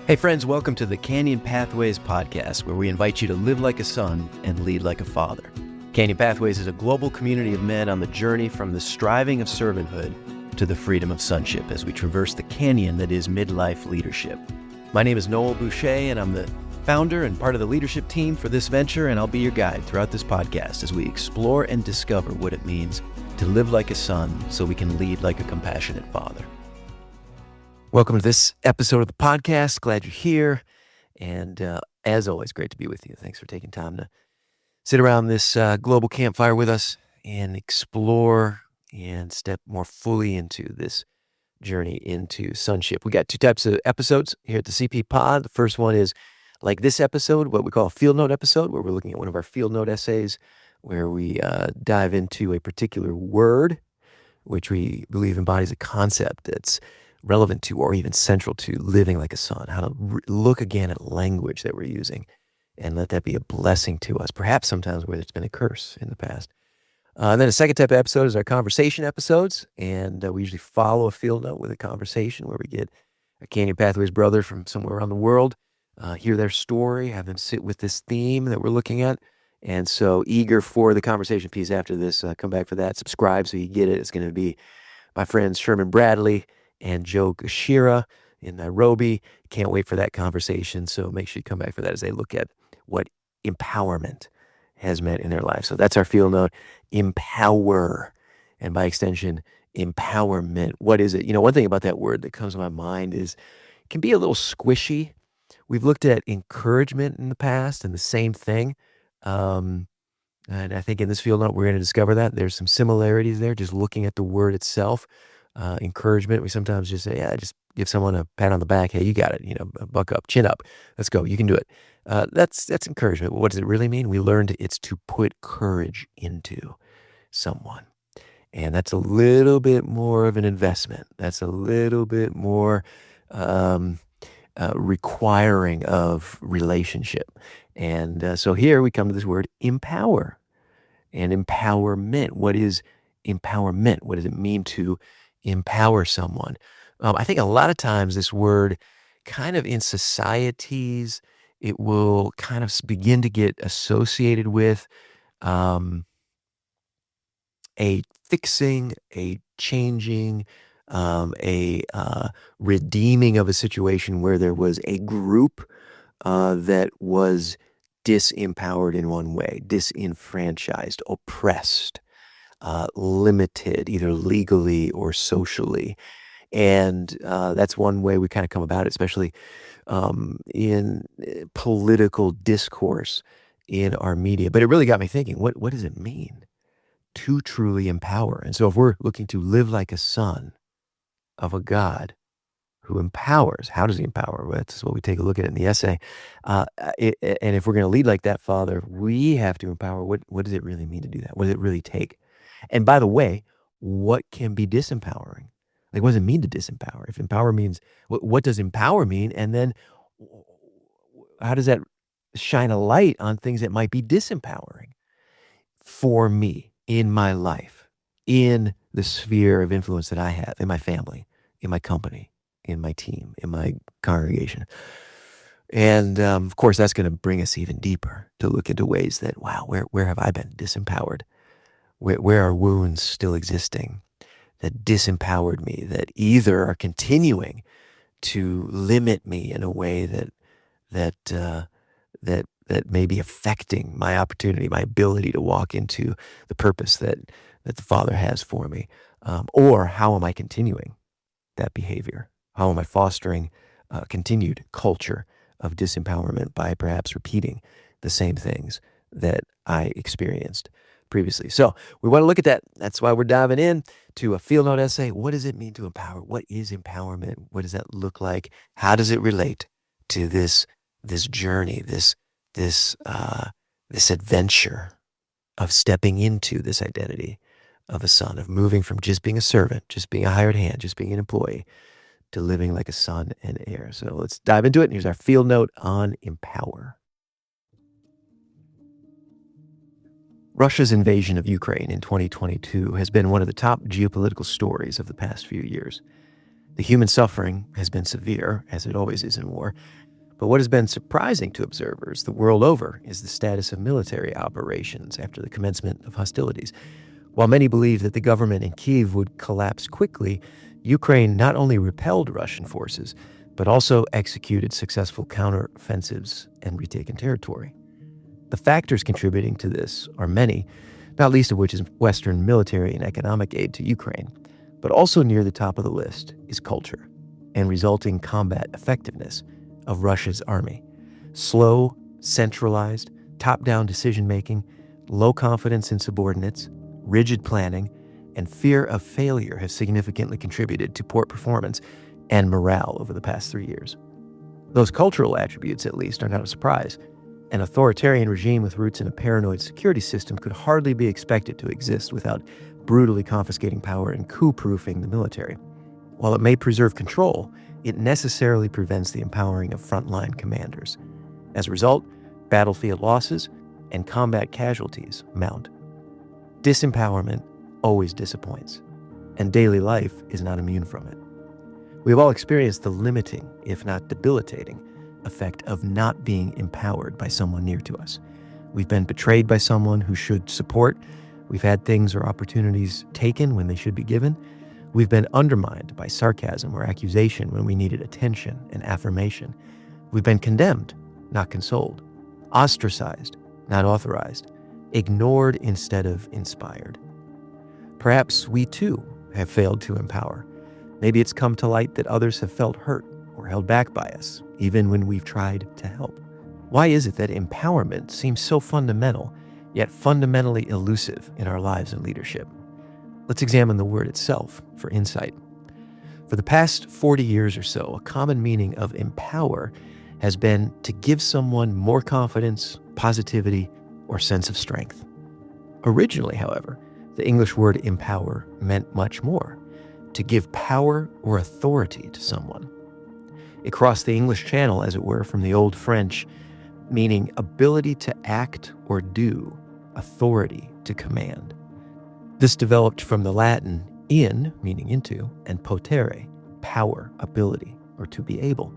Hey friends, welcome to the Canyon Pathways podcast, where we invite you to live like a son and lead like a father. Canyon Pathways is a global community of men on the journey from the striving of servanthood to the freedom of sonship as we traverse the canyon that is midlife leadership. My name is Noel Bouché, and I'm the founder and part of the leadership team for this venture, and I'll be your guide throughout this podcast as we explore and discover what it means to live like a son so we can lead like a compassionate father. Welcome to this episode of the podcast. Glad you're here. And as always, great to be with you. Thanks for taking time to sit around this global campfire with us and explore and step more fully into this journey into sonship. We got two types of episodes here at the CP Pod. The first one is like this episode, what we call a field note episode, where we're looking at one of our field note essays, where we dive into a particular word, which we believe embodies a concept that's relevant to or even central to living like a son, how to look again at language that we're using and let that be a blessing to us, perhaps sometimes where it's been a curse in the past. And then a second type of episode is our conversation episodes, and we usually follow a field note with a conversation where we get a Canyon Pathways brother from somewhere around the world, hear their story, have them sit with this theme that we're looking at. And so eager for the conversation piece after this, come back for that, subscribe so you get it. It's going to be my friends Sherman Bradley and Joe Gashira in Nairobi. Can't wait for that conversation. So make sure you come back for that as they look at what empowerment has meant in their life. So that's our field note, empower, and by extension, empowerment. What is it? You know, one thing about that word that comes to my mind is it can be a little squishy. We've looked at encouragement in the past and the same thing. And I think in this field note, we're going to discover that there's some similarities there, just looking at the word itself. Encouragement, we sometimes just say, yeah, just give someone a pat on the back. Hey, you got it. You know, buck up, chin up. Let's go. You can do it. That's encouragement. What does it really mean? We learned it's to put courage into someone. And that's a little bit more of an investment. That's a little bit more requiring of relationship. And so here we come to this word empower and empowerment. What is empowerment? What does it mean to empower someone? I think a lot of times this word kind of in societies, it will kind of begin to get associated with a fixing, a changing, a redeeming of a situation where there was a group that was disempowered in one way, disenfranchised, oppressed, limited, either legally or socially. And that's one way we kind of come about it, especially in political discourse in our media. But it really got me thinking, what does it mean to truly empower? And so if we're looking to live like a son of a God who empowers, how does he empower? Well, that's what we take a look at in the essay. And if we're going to lead like that, Father, we have to empower. What does it really mean to do that? What does it really take? And by the way, what can be disempowering? Like, what does it mean to disempower? If empower means, what does empower mean? And then how does that shine a light on things that might be disempowering for me in my life, in the sphere of influence that I have, in my family, in my company, in my team, in my congregation? And of course, that's going to bring us even deeper to look into ways that, wow, where have I been disempowered? Where are wounds still existing that disempowered me, that either are continuing to limit me in a way that may be affecting my opportunity, my ability to walk into the purpose that the Father has for me? Or how am I continuing that behavior? How am I fostering continued culture of disempowerment by perhaps repeating the same things that I experienced previously? So we want to look at that. That's why we're diving in to a field note essay. What does it mean to empower? What is empowerment? What does that look like? How does it relate to this journey, this adventure of stepping into this identity of a son, of moving from just being a servant, just being a hired hand, just being an employee, to living like a son and heir? So let's dive into it. And here's our field note on empower. Russia's invasion of Ukraine in 2022 has been one of the top geopolitical stories of the past few years. The human suffering has been severe, as it always is in war. But what has been surprising to observers the world over is the status of military operations after the commencement of hostilities. While many believe that the government in Kyiv would collapse quickly, Ukraine not only repelled Russian forces, but also executed successful counteroffensives and retaken territory. The factors contributing to this are many, not least of which is Western military and economic aid to Ukraine. But also near the top of the list is culture and resulting combat effectiveness of Russia's army. Slow, centralized, top-down decision-making, low confidence in subordinates, rigid planning, and fear of failure have significantly contributed to poor performance and morale over the past 3 years. Those cultural attributes, at least, are not a surprise. An authoritarian regime with roots in a paranoid security system could hardly be expected to exist without brutally confiscating power and coup-proofing the military. While it may preserve control, it necessarily prevents the empowering of frontline commanders. As a result, battlefield losses and combat casualties mount. Disempowerment always disappoints, and daily life is not immune from it. We've all experienced the limiting, if not debilitating, effect of not being empowered by someone near to us. We've been betrayed by someone who should support. We've had things or opportunities taken when they should be given. We've been undermined by sarcasm or accusation when we needed attention and affirmation. We've been condemned, not consoled, ostracized, not authorized, ignored instead of inspired. Perhaps we too have failed to empower. Maybe it's come to light that others have felt hurt or held back by us, even when we've tried to help. Why is it that empowerment seems so fundamental, yet fundamentally elusive in our lives and leadership? Let's examine the word itself for insight. For the past 40 years or so, a common meaning of empower has been to give someone more confidence, positivity, or sense of strength. Originally, however, the English word empower meant much more: to give power or authority to someone. It crossed the English Channel, as it were, from the Old French, meaning ability to act or do, authority to command. This developed from the Latin in, meaning into, and potere, power, ability, or to be able.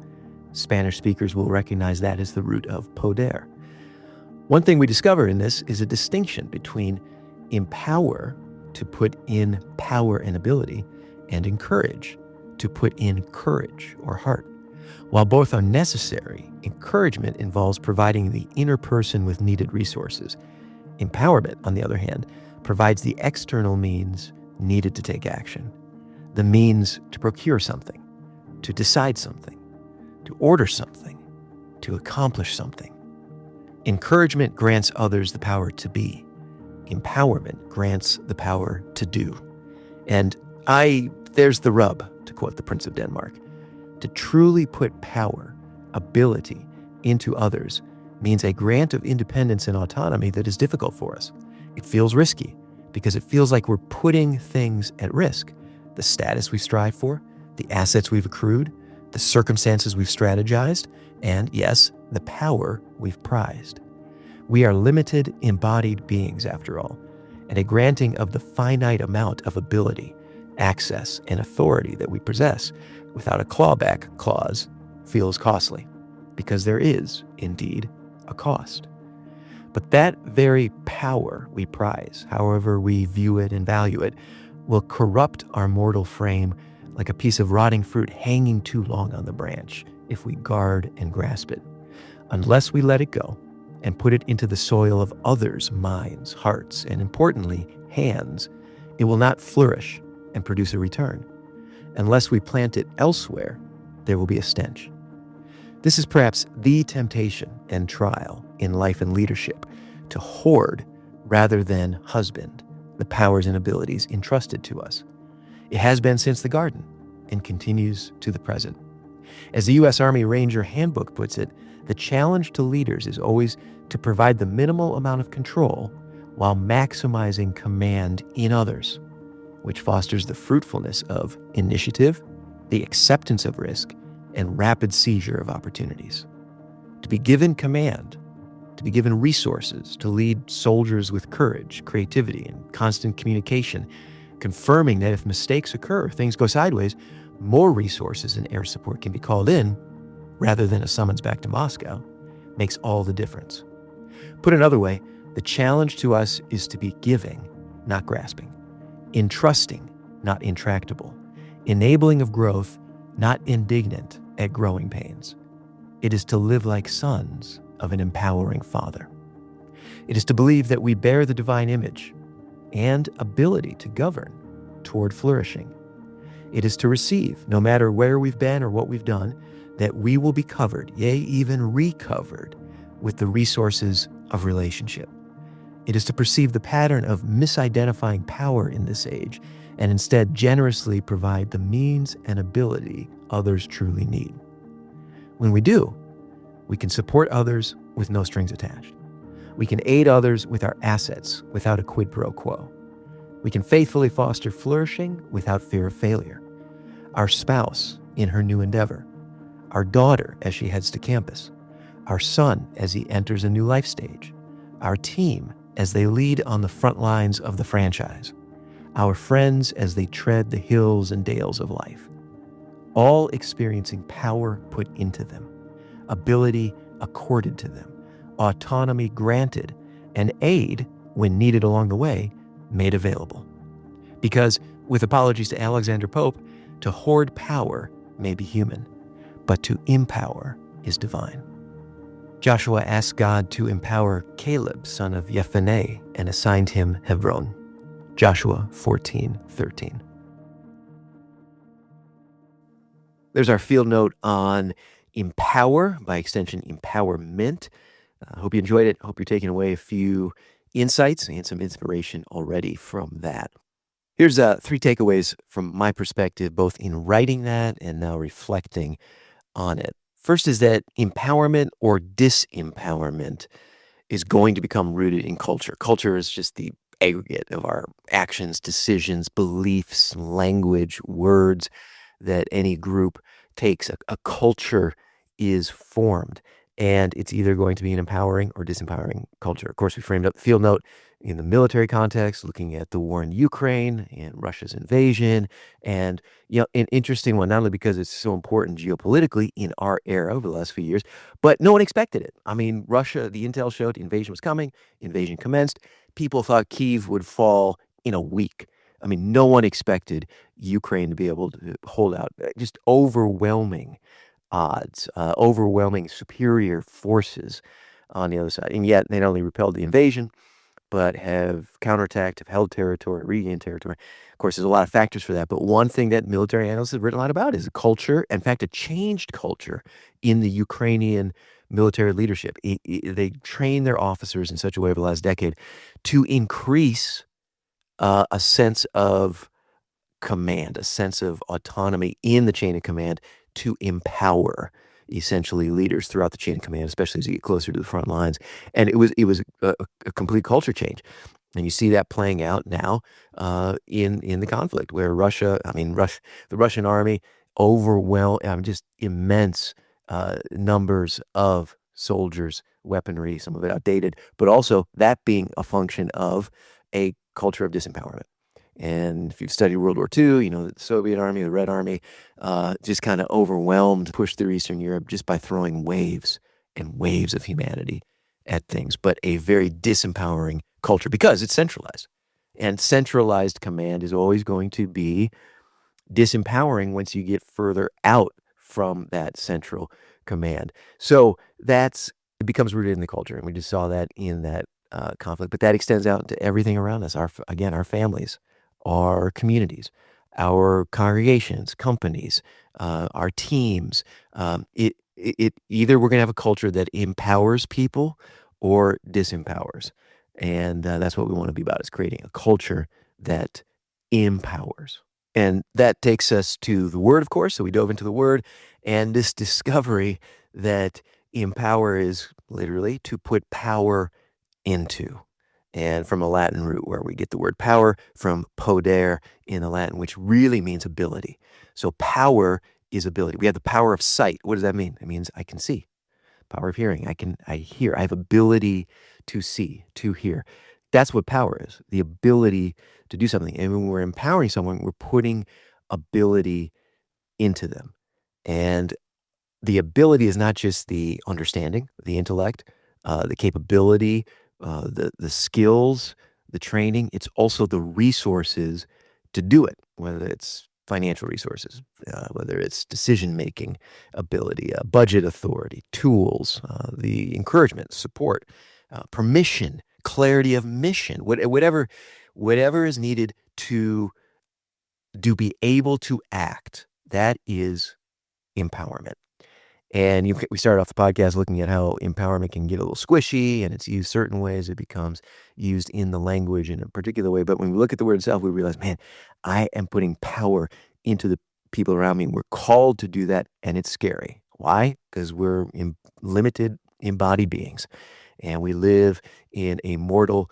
Spanish speakers will recognize that as the root of poder. One thing we discover in this is a distinction between empower, to put in power and ability, and encourage, to put in courage or heart. While both are necessary, encouragement involves providing the inner person with needed resources. Empowerment, on the other hand, provides the external means needed to take action, the means to procure something, to decide something, to order something, to accomplish something. Encouragement grants others the power to be. Empowerment grants the power to do. And there's the rub, to quote the Prince of Denmark. To truly put power, ability into others means a grant of independence and autonomy that is difficult for us. It feels risky because it feels like we're putting things at risk. The status we strive for, the assets we've accrued, the circumstances we've strategized, and yes, the power we've prized. We are limited, embodied beings, after all, and a granting of the finite amount of ability, access, and authority that we possess without a clawback clause feels costly, because there is, indeed, a cost. But that very power we prize, however we view it and value it, will corrupt our mortal frame like a piece of rotting fruit hanging too long on the branch if we guard and grasp it. Unless we let it go and put it into the soil of others' minds, hearts, and importantly, hands, it will not flourish and produce a return. Unless we plant it elsewhere, there will be a stench. This is perhaps the temptation and trial in life and leadership, to hoard rather than husband the powers and abilities entrusted to us. It has been since the garden and continues to the present. As the U.S. Army Ranger Handbook puts it, the challenge to leaders is always to provide the minimal amount of control while maximizing command in others, which fosters the fruitfulness of initiative, the acceptance of risk, and rapid seizure of opportunities. To be given command, to be given resources to lead soldiers with courage, creativity, and constant communication, confirming that if mistakes occur, things go sideways, more resources and air support can be called in rather than a summons back to Moscow makes all the difference. Put another way, the challenge to us is to be giving, not grasping, entrusting, not intractable, enabling of growth, not indignant at growing pains. It is to live like sons of an empowering Father. It is to believe that we bear the divine image and ability to govern toward flourishing. It is to receive, no matter where we've been or what we've done, that we will be covered, yea, even recovered, with the resources of relationship. It is to perceive the pattern of misidentifying power in this age and instead generously provide the means and ability others truly need. When we do, we can support others with no strings attached. We can aid others with our assets without a quid pro quo. We can faithfully foster flourishing without fear of failure. Our spouse in her new endeavor, our daughter as she heads to campus, our son as he enters a new life stage, our team as they lead on the front lines of the franchise, our friends as they tread the hills and dales of life, all experiencing power put into them, ability accorded to them, autonomy granted, and aid, when needed along the way, made available. Because, with apologies to Alexander Pope, to hoard power may be human, but to empower is divine. Joshua asked God to empower Caleb, son of Jephunneh, and assigned him Hebron. Joshua 14:13. There's our field note on empower, by extension, empowerment. I hope you enjoyed it. Hope you're taking away a few insights and some inspiration already from that. Here's 3 takeaways from my perspective, both in writing that and now reflecting on it. First is that empowerment or disempowerment is going to become rooted in culture. Culture is just the aggregate of our actions, decisions, beliefs, language, words that any group takes. A culture is formed, and it's either going to be an empowering or disempowering culture. Of course, we framed up the field note in the military context, looking at the war in Ukraine and Russia's invasion. And, an interesting one, not only because it's so important geopolitically in our era over the last few years, but no one expected it. I mean, Russia, the intel showed invasion was coming, invasion commenced. People thought Kyiv would fall in a week. I mean, no one expected Ukraine to be able to hold out. Just overwhelming odds, overwhelming superior forces on the other side. And yet they not only repelled the invasion, but have counterattacked, have held territory, regained territory. Of course, there's a lot of factors for that. But one thing that military analysts have written a lot about is a culture, in fact, a changed culture in the Ukrainian military leadership. They train their officers in such a way over the last decade to increase a sense of command, a sense of autonomy in the chain of command to empower essentially leaders throughout the chain of command, especially as you get closer to the front lines. And it was a complete culture change. And you see that playing out now in the conflict where the Russian army just immense numbers of soldiers, weaponry, some of it outdated, but also that being a function of a culture of disempowerment. And if you've studied World War II, the Soviet Army, the Red Army, just kind of overwhelmed, pushed through Eastern Europe just by throwing waves and waves of humanity at things, but a very disempowering culture because it's centralized. And centralized command is always going to be disempowering once you get further out from that central command. So it becomes rooted in the culture. And we just saw that in that conflict, but that extends out to everything around us. Our families, our communities, our congregations, companies, our teams. It either we're going to have a culture that empowers people or disempowers. And that's what we want to be about, is creating a culture that empowers. And that takes us to the word, of course. So we dove into the word and this discovery that empower is literally to put power into. And from a Latin root where we get the word power from poder in the Latin, which really means ability. So power is ability. We have the power of sight. What does that mean? It means I can see. Power of hearing. I hear. I have ability to see, to hear. That's what power is, the ability to do something. And when we're empowering someone, we're putting ability into them. And the ability is not just the understanding, the intellect, the capability, the skills, the training. It's also the resources to do it, whether it's financial resources, whether it's decision-making ability, budget authority, tools, the encouragement, support, permission, clarity of mission, whatever is needed to be able to act. That is empowerment. And we started off the podcast looking at how empowerment can get a little squishy and it's used certain ways. It becomes used in the language in a particular way. But when we look at the word itself, we realize, man, I am putting power into the people around me. We're called to do that, and it's scary. Why? Because we're limited embodied beings, and we live in a mortal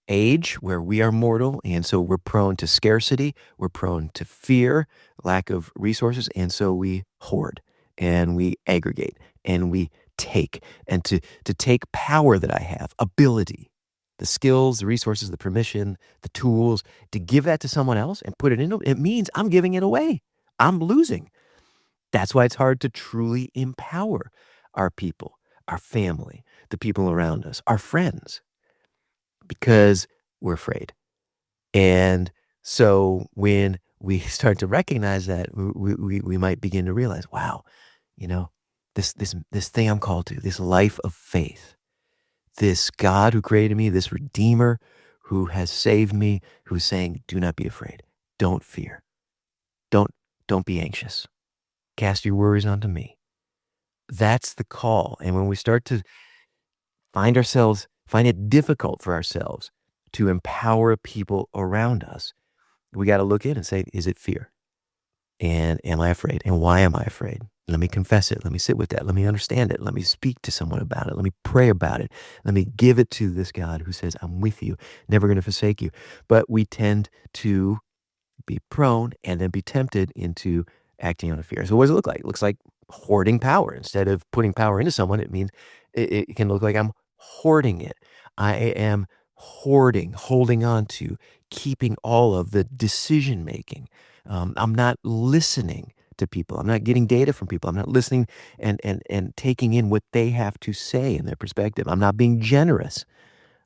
age where we are mortal. And so we're prone to scarcity. We're prone to fear, lack of resources. And so we hoard and we aggregate and we take. And to take power that I have, ability, the skills, the resources, the permission, the tools, to give that to someone else and put it in, it means I'm giving it away. I'm losing. That's why it's hard to truly empower our people, our family, the people around us, our friends, because we're afraid. And so when we start to recognize that, we might begin to realize, wow, this thing I'm called to, this life of faith, this God who created me, this Redeemer who has saved me, who's saying, do not be afraid. Don't fear. Don't be anxious. Cast your worries onto me. That's the call. And when we start to find it difficult for ourselves to empower people around us, we got to look in and say, is it fear? And am I afraid? And why am I afraid? Let me confess it. Let me sit with that. Let me understand it. Let me speak to someone about it. Let me pray about it. Let me give it to this God who says, I'm with you, never going to forsake you. But we tend to be prone and then be tempted into acting on a fear. So what does it look like? It looks like hoarding power. Instead of putting power into someone, it means it can look like I'm hoarding it. I am holding on to, keeping all of the decision making. I'm not listening to people. I'm not getting data from people. I'm not listening and taking in what they have to say in their perspective. I'm not being generous.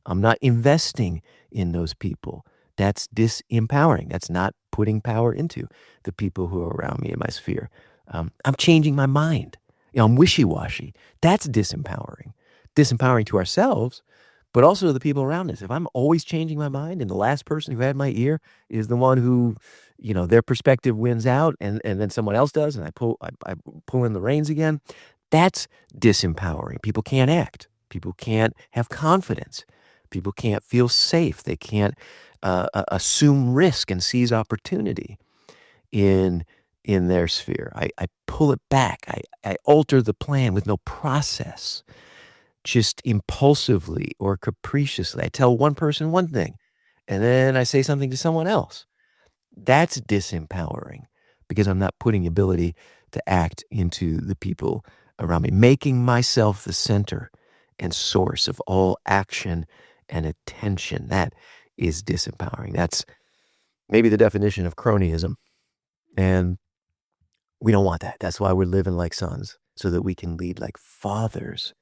I'm not investing in those people. That's disempowering. That's not putting power into the people who are around me in my sphere. I'm changing my mind. I'm wishy-washy. That's disempowering. Disempowering to ourselves, but also to the people around us. If I'm always changing my mind and the last person who had my ear is the one who, their perspective wins out and then someone else does and I pull in the reins again, that's disempowering. People can't act. People can't have confidence. People can't feel safe. They can't assume risk and seize opportunity in their sphere. I pull it back. I alter the plan with no process, just impulsively or capriciously. I tell one person one thing, and then I say something to someone else. That's disempowering because I'm not putting the ability to act into the people around me, making myself the center and source of all action and attention. That is disempowering. That's maybe the definition of cronyism. And we don't want that. That's why we're living like sons, so that we can lead like fathers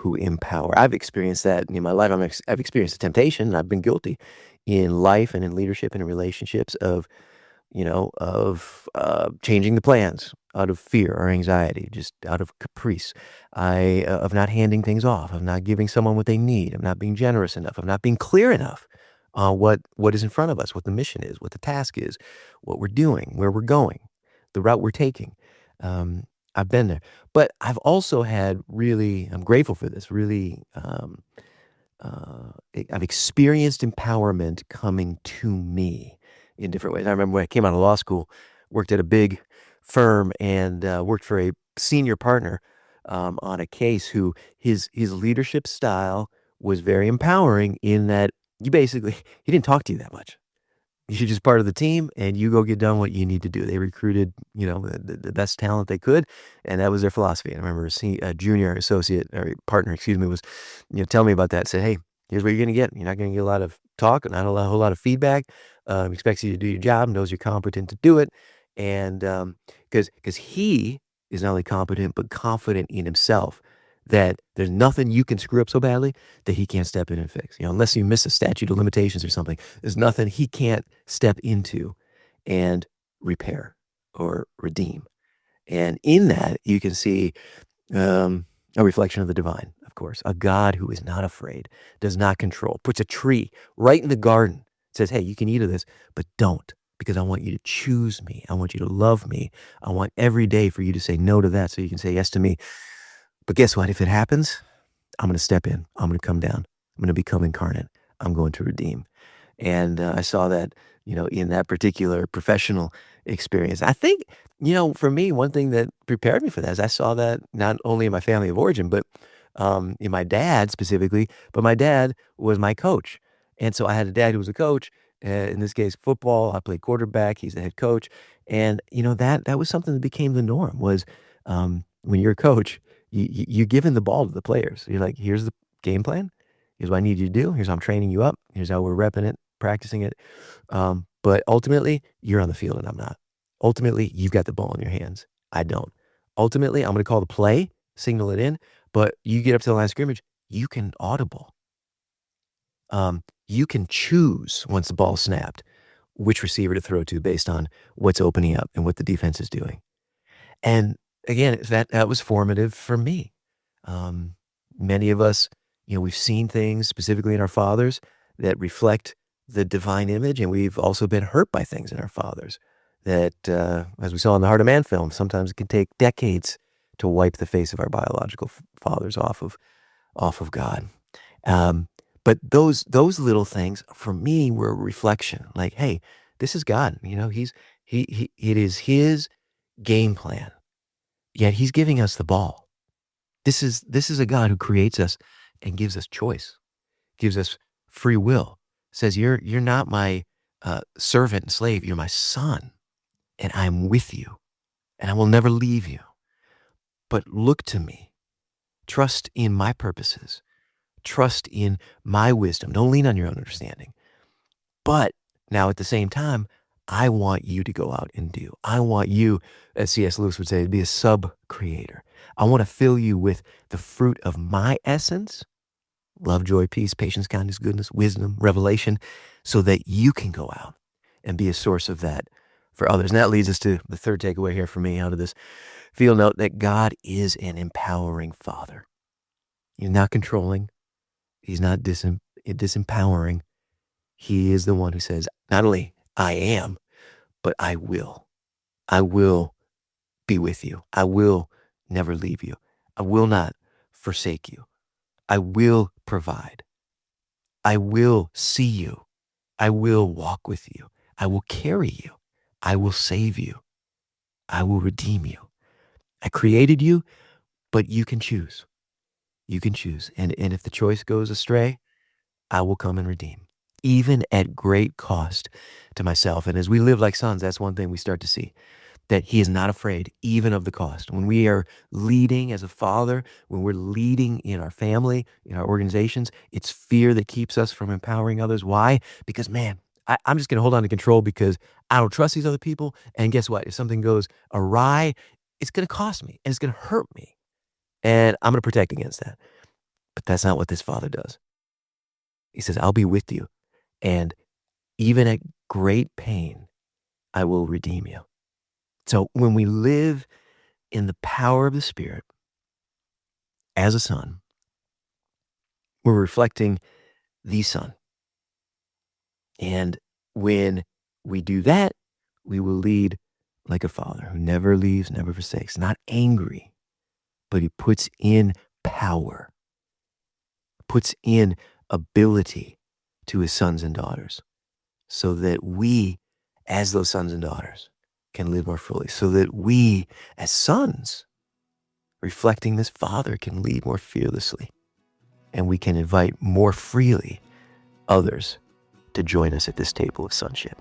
who empower. I've experienced that in my life. I've experienced the temptation, and I've been guilty in life and in leadership and in relationships of changing the plans out of fear or anxiety, just out of caprice, of not handing things off, of not giving someone what they need, of not being generous enough, of not being clear enough on what is in front of us, what the mission is, what the task is, what we're doing, where we're going, the route we're taking. I've been there, but I've also had I'm grateful for this, I've experienced empowerment coming to me in different ways. I remember when I came out of law school, worked at a big firm and worked for a senior partner on a case who his leadership style was very empowering in that he didn't talk to you that much. You're just part of the team and you go get done what you need to do. They recruited, the best talent they could, and that was their philosophy. And I remember a junior associate or partner, was, telling me about that. Said, hey, here's what you're going to get. You're not going to get a lot of talk, not a whole lot of feedback. Expects you to do your job, knows you're competent to do it. And because he is not only competent, but confident in himself that there's nothing you can screw up so badly that he can't step in and fix. Unless you miss a statute of limitations or something, there's nothing he can't step into and repair or redeem. And in that, you can see a reflection of the divine, of course, a God who is not afraid, does not control, puts a tree right in the garden, says, hey, you can eat of this, but don't, because I want you to choose me. I want you to love me. I want every day for you to say no to that so you can say yes to me. But guess what? If it happens, I'm going to step in. I'm going to come down. I'm going to become incarnate. I'm going to redeem. And I saw that, in that particular professional experience. I think, for me, one thing that prepared me for that is I saw that not only in my family of origin, but in my dad specifically, but my dad was my coach. And so I had a dad who was a coach, in this case, football. I played quarterback. He's the head coach. And, that was something that became the norm was when you're a coach, you're giving the ball to the players. You're like, here's the game plan. Here's what I need you to do. Here's how I'm training you up. Here's how we're repping it, practicing it. But ultimately, you're on the field and I'm not. Ultimately, you've got the ball in your hands. I don't. Ultimately, I'm going to call the play, signal it in, but you get up to the line of scrimmage, you can audible. You can choose once the ball's snapped which receiver to throw to based on what's opening up and what the defense is doing. And again, that was formative for me. Many of us, we've seen things specifically in our fathers that reflect the divine image, and we've also been hurt by things in our fathers that, as we saw in the Heart of Man film, sometimes it can take decades to wipe the face of our biological fathers off of God. But those little things for me were a reflection. Like, hey, this is God. It is His game plan. Yet He's giving us the ball. This is a God who creates us and gives us choice, gives us free will. Says you're not my servant and slave. You're my son, and I'm with you, and I will never leave you. But look to me. Trust in my purposes. Trust in my wisdom. Don't lean on your own understanding. But now at the same time, I want you to go out and do. I want you, as C.S. Lewis would say, to be a sub-creator. I want to fill you with the fruit of my essence, love, joy, peace, patience, kindness, goodness, wisdom, revelation, so that you can go out and be a source of that for others. And that leads us to the third takeaway here for me out of this field note, that God is an empowering Father. He's not controlling. He's not disempowering. He is the one who says, not only I am, but I will. I will be with you. I will never leave you. I will not forsake you. I will provide. I will see you. I will walk with you. I will carry you. I will save you. I will redeem you. I created you, but you can choose. You can choose. And if the choice goes astray, I will come and redeem, even at great cost to myself. And as we live like sons, that's one thing we start to see, that He is not afraid even of the cost. When we are leading as a father, when we're leading in our family, in our organizations, it's fear that keeps us from empowering others. Why? Because, man, I'm just going to hold on to control because I don't trust these other people. And guess what? If something goes awry, it's going to cost me and it's going to hurt me. And I'm going to protect against that. But that's not what this Father does. He says, I'll be with you. And even at great pain, I will redeem you. So when we live in the power of the Spirit as a son, we're reflecting the Son. And when we do that, we will lead like a father who never leaves, never forsakes, not angry, but he puts in power, puts in ability to his sons and daughters so that we, as those sons and daughters, can live more fully, so that we, as sons, reflecting this Father, can lead more fearlessly, and we can invite more freely others to join us at this table of sonship.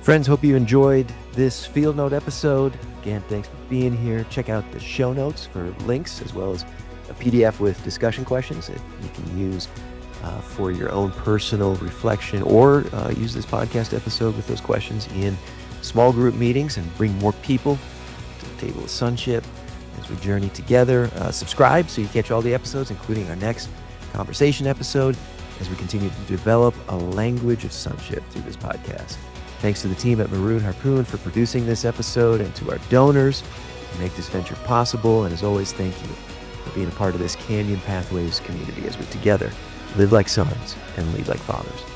Friends, hope you enjoyed this Field Note episode. Again, thanks for being here. Check out the show notes for links as well as a PDF with discussion questions that you can use for your own personal reflection, or use this podcast episode with those questions in small group meetings and bring more people to the table of sonship as we journey together. Subscribe so you catch all the episodes, including our next conversation episode, as we continue to develop a language of sonship through this podcast. Thanks to the team at Maroon Harpoon for producing this episode, and to our donors who make this venture possible. And as always, thank you for being a part of this Canyon Pathways community as we together live like sons and lead like fathers.